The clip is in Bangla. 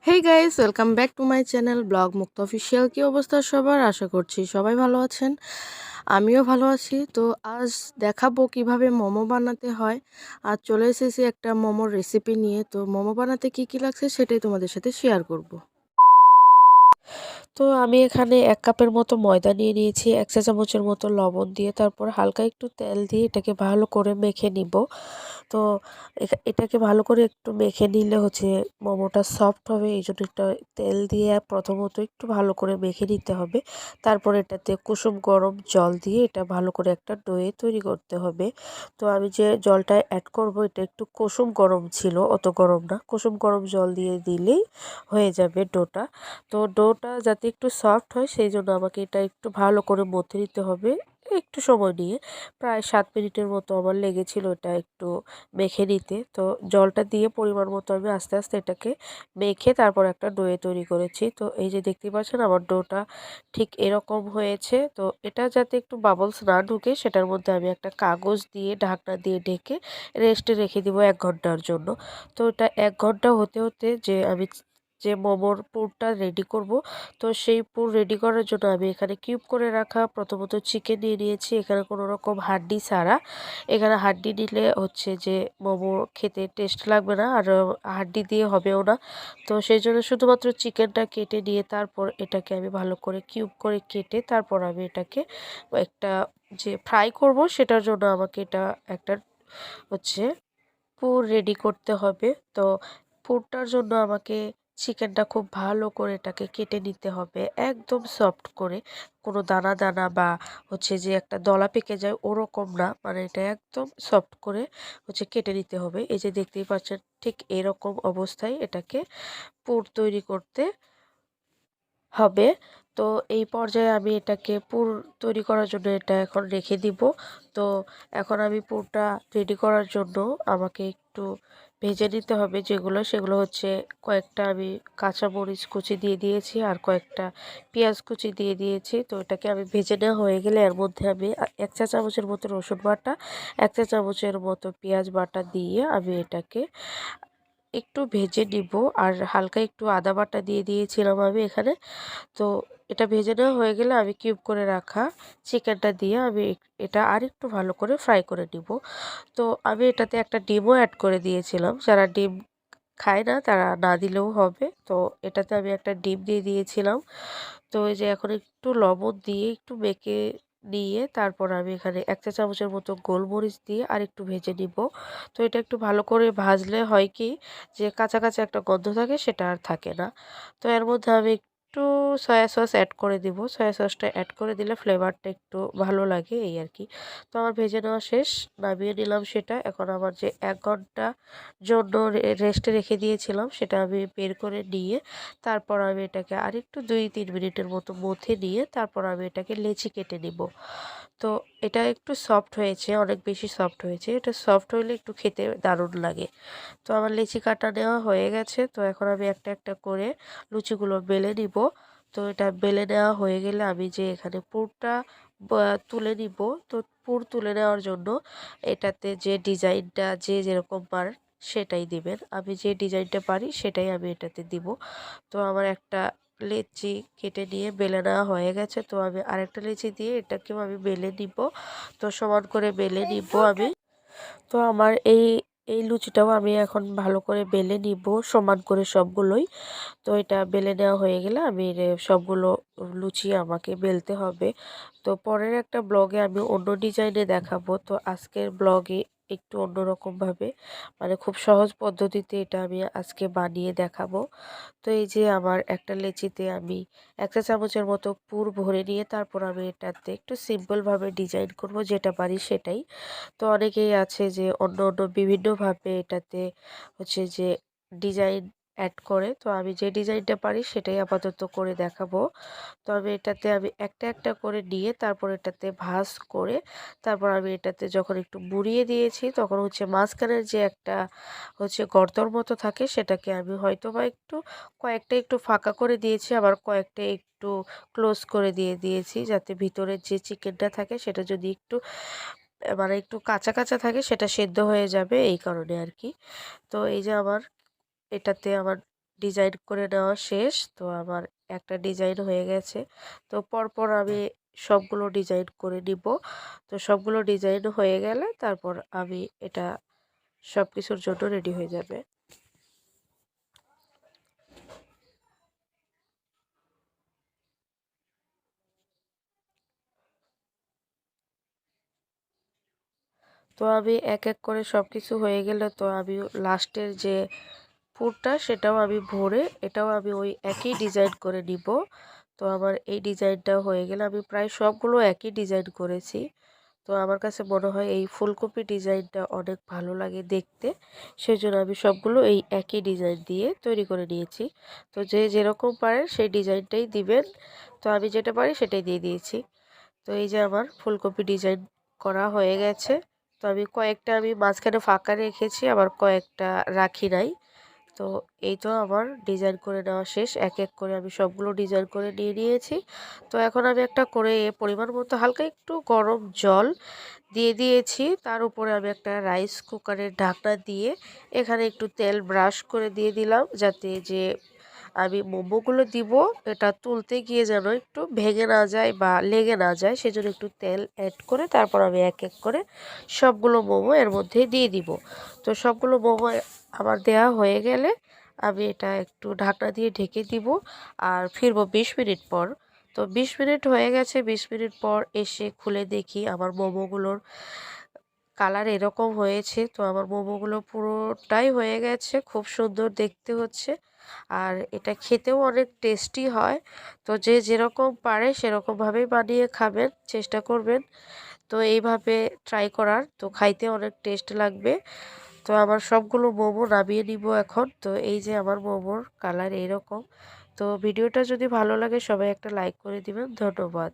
Hey guys, welcome back to my channel blog Mukta official. কি অবস্থা সবার? আশা করছি সবাই ভালো আছেন। আমিও ভালো আছি। তো আজ দেখাবো কিভাবে মোমো বানাতে হয়। আর চলে এসেছি একটা মোমোর রেসিপি নিয়ে। তো মোমো বানাতে কি কি লাগছে সেটাই তোমাদের সাথে শেয়ার করব। তো আমি এখানে 1 কাপের মতো ময়দা নিয়ে নিয়েছি, 1 চা চামচের মতো লবণ দিয়ে, তারপর হালকা একটু তেল দিয়ে এটাকে ভালো করে মেখে নিব। তো এটাকে ভালো করে একটু মেখে নিলে হচ্ছে মোমোটা সফট হবে। এইজন্য একটু তেল দিয়ে প্রথমত একটু ভালো করে মেখে নিতে হবে। তারপর এটাতে কুসুম গরম জল দিয়ে এটা ভালো করে একটা ডোয়ে তৈরি করতে হবে। তো আমি যে জলটা অ্যাড করব এটা একটু কুসুম গরম ছিল, অত গরম না। কুসুম গরম জল দিয়ে দিলেই হয়ে যাবে ডোটা। তো ডোটা যাতে একটু সফট হয় সেই জন্য আমাকে এটা একটু ভালো করে মথে নিতে হবে একটু সময় নিয়ে। প্রায় 7 মিনিটের মতো আমার লেগেছিল এটা একটু মেখে নিতে। তো জলটা দিয়ে পরিমাণ মতো আমি আস্তে আস্তে এটাকে মেখে তারপর একটা ডোয়ে তৈরি করেছি। তো এই যে দেখতে পাচ্ছেন আমার ডোটা ঠিক এরকম হয়েছে। তো এটা যাতে একটু বাবলস না ঢুকে সেটার মধ্যে আমি একটা কাগজ দিয়ে ঢাকনা দিয়ে ঢেকে রেস্টে রেখে দিব 1 ঘন্টার জন্য। তো এটা 1 ঘন্টা হতে হতে আমি যে মোমোর পুরটা রেডি করব, তো সেই পুর রেডি করার জন্য আমি এখানে কিউব করে রাখা প্রথমত চিকেন নিয়ে নিয়েছি। এখানে কোনো রকম হাড্ডি ছাড়া। এখানে হাড্ডি নিলে হচ্ছে যে মোমো খেতে টেস্ট লাগবে না, আর হাড্ডি দিয়ে হবেও না। তো সেই জন্য শুধুমাত্র চিকেনটা কেটে নিয়ে তারপর এটাকে আমি ভালো করে কিউব করে কেটে তারপর আমি এটাকে একটা যে ফ্রাই করব সেটার জন্য আমাকে এটা একটা হচ্ছে পুর রেডি করতে হবে। তো পুরটার জন্য আমাকে চিকেনটা খুব ভালো করে এটাকে কেটে নিতে হবে একদম সফট করে, কোনো দানা দানা বা হচ্ছে যে একটা দলা পেকে যায় ওরকম না, মানে এটা একদম সফট করে হচ্ছে কেটে নিতে হবে। এই যে দেখতেই পাচ্ছেন ঠিক এরকম অবস্থায় এটাকে পুর তৈরি করতে হবে। তো এই পর্যায়ে আমি এটাকে পুর তৈরি করার জন্য এটা এখন রেখে দিব। তো এখন আমি পুরটা রেডি করার জন্য আমাকে একটু ভেজে নিতে হবে যেগুলো, সেগুলো হচ্ছে কয়েকটা আমি কাঁচামরিচ কুচি দিয়ে দিয়েছি আর কয়েকটা পেঁয়াজ কুচি দিয়ে দিয়েছি। তো এটাকে আমি ভেজে নেওয়া হয়ে গেলে এর মধ্যে আমি 1 চা চামচের মতো রসুন বাটা, 1 চা চামচের মতো পেঁয়াজ বাটা দিয়ে আমি এটাকে একটু ভেজে নিব। আর হালকা একটু আদা বাটা দিয়ে দিয়েছিলাম আমি এখানে। তো এটা ভেজে নেওয়া হয়ে গেলে আমি কিউব করে রাখা চিকেনটা দিয়ে আমি এটা আরেকটু ভালো করে ফ্রাই করে নিব। তো আমি এটাতে একটা ডিমও অ্যাড করে দিয়েছিলাম, যারা ডিম খায় না তারা না দিলেও হবে। তো এটাতে আমি একটা ডিম দিয়ে দিয়েছিলাম। তো এই যে এখন একটু লবণ দিয়ে একটু মেখে নিয়ে তারপর আমি এখানে 1 চা চামচের মতো গোলমরিচ দিয়ে আর একটু ভেজে নিব। তো এটা একটু ভালো করে ভাজলে হয় কি যে কাঁচা কাঁচা একটা গন্ধ থাকে সেটা আর থাকে না। তো এর মধ্যে আমি একটু সয়া সস অ্যাড করে দিব। সয়া সসটা অ্যাড করে দিলে ফ্লেভারটা একটু ভালো লাগে এই আর কি। তো আমার ভেজে নেওয়া শেষ, নামিয়ে নিলাম সেটা। এখন আমার যে 1 ঘন্টা জন্য রেস্টে রেখে দিয়েছিলাম সেটা আমি বের করে নিয়ে তারপর আমি এটাকে আরেকটু 2-3 মিনিটের মতো মথে নিয়ে তারপর আমি এটাকে লেচি কেটে নিব। তো এটা একটু সফট হয়েছে, অনেক বেশি সফট হয়েছে। এটা সফট হইলে একটু খেতে দারুণ লাগে। তো আমার লেচি কাটা নেওয়া হয়ে গেছে। তো এখন আমি একটা একটা করে লুচিগুলো বেলে নিব। তো এটা বেলে নেওয়া হয়ে গেলে আমি যে এখানে পুরটা তুলে নিব। তো পুর তুলে নেওয়ার জন্য এটাতে যে ডিজাইনটা যে যেরকম পারেন সেটাই দিবেন। আমি যে ডিজাইনটা পারি সেটাই আমি এটাতে দিব। তো আমার একটা লেচি কেটে নিয়ে বেলে নেওয়া হয়ে গেছে। তো আমি আরেকটা লেচি দিয়ে এটাকেও আমি বেলে নিব। তো সমান করে বেলে নিব আমি। তো আমার এই লুচিটাও আমি এখন ভালো করে বেলে নিব সমান করে সবগুলোই। তো এটা বেলে নেওয়া হয়ে গেলে আমি সবগুলো লুচি আমাকে বেলতে হবে। তো পরের একটা ব্লগে আমি অন্য ডিজাইনে দেখাবো। তো আজকের ব্লগে একটু অন্যরকমভাবে, মানে খুব সহজ পদ্ধতিতে এটা আমি আজকে বানিয়ে দেখাবো। তো এই যে আমার একটা লেচিতে আমি 1 চা চামচের মতো পুর ভরে নিয়ে তারপর আমি এটাতে একটু সিম্পলভাবে ডিজাইন করব, যেটা পারি সেটাই। তো অনেকেই আছে যে অন্য অন্য বিভিন্নভাবে এটাতে হচ্ছে যে ডিজাইন অ্যাড করে। তো আমি যে ডিজাইনটা পারি সেটাই আপাতত করে দেখাবো। তো আমি এটাতে আমি একটা একটা করে নিয়ে তারপর এটাতে ভাঁজ করে তারপর আমি এটাতে যখন একটু বুড়িয়ে দিয়েছি তখন হচ্ছে মাঝখানের যে একটা হচ্ছে গর্তর মতো থাকে সেটাকে আমি হয়তো বা একটু কয়েকটা একটু ফাঁকা করে দিয়েছি, আবার কয়েকটা একটু ক্লোজ করে দিয়েছি, যাতে ভিতরের যে চিকেনটা থাকে সেটা যদি একটু মানে একটু কাঁচা কাঁচা থাকে সেটা সেদ্ধ হয়ে যাবে এই কারণে আর কি। তো এই যে আমার এটাতে আমার ডিজাইন করে নেওয়া শেষ। তো আমার একটা ডিজাইন হয়ে গেছে। তো পরপর আমি সবগুলো ডিজাইন করে নিব। তো সবগুলো ডিজাইন হয়ে গেলে তারপর আমি এটা সবকিছুর জন্য রেডি হয়ে যাবে। তো আমি এক এক করে সবকিছু হয়ে গেলে তো আমি লাস্টের যে পুরটা সেটাও আমি ভরে এটাও আমি ওই একই ডিজাইন করে নিব। তো আমার এই ডিজাইনটা হয়ে গেলে আমি প্রায় সবগুলো একই ডিজাইন করেছি। তো আমার কাছে মনে হয় এই ফুলকপি ডিজাইনটা অনেক ভালো লাগে দেখতে, সেজন্য আমি সবগুলো এই একই ডিজাইন দিয়ে তৈরি করে নিয়েছি। তো যে যেরকম পারেন সেই ডিজাইনটাই দিবেন। তো আমি যেটা পারি সেটাই দিয়ে দিয়েছি। তো এই যে আমার ফুলকপি ডিজাইন করা হয়ে গেছে। তো আমি কয়েকটা আমি মাঝখানে ফাঁকা রেখেছি, আবার কয়েকটা রাখি নাই। তো এই তো আমার ডিজাইন করে নেওয়া শেষ। এক এক করে আমি সবগুলো ডিজাইন করে নিয়ে নিয়েছি। তো এখন আমি একটা করে পরিমাণ মতো হালকা একটু গরম জল দিয়ে দিয়েছি। তার উপরে আমি একটা রাইস কুকারের ঢাকনা দিয়ে এখানে একটু তেল ব্রাশ করে দিয়ে দিলাম, যাতে যে আমি মোমোগুলো দিব এটা তুলতে গিয়ে যেন একটু ভেঙে না যায় বা লেগে না যায়, সেজন্য একটু তেল অ্যাড করে তারপর আমি এক এক করে সবগুলো মোমো এর মধ্যে দিয়ে দিব। তো সবগুলো মোমো আমার দেয়া হয়ে গেলে আমি এটা একটু ঢাকনা দিয়ে ঢেকে দিব আর ফিরবো 20 মিনিট পর। তো 20 মিনিট হয়ে গেছে। 20 মিনিট পর এসে খুলে দেখি আমার মোমোগুলোর কালার এরকম হয়েছে। তো আমার মোমোগুলো পুরোটাই হয়ে গেছে, খুব সুন্দর দেখতে হচ্ছে আর এটা খেতেও অনেক টেস্টি হয়। তো যে যেরকম পারে সেরকমভাবেই বানিয়ে খাবেন, চেষ্টা করবেন তো এইভাবে ট্রাই করার। তো খাইতে অনেক টেস্ট লাগবে। তো আমার সবগুলো মোমো নামিয়ে নিব এখন। তো এই যে আমার মোমোর কালার এইরকম। তো ভিডিওটা যদি ভালো লাগে সবাই একটা লাইক করে দিবেন। ধন্যবাদ।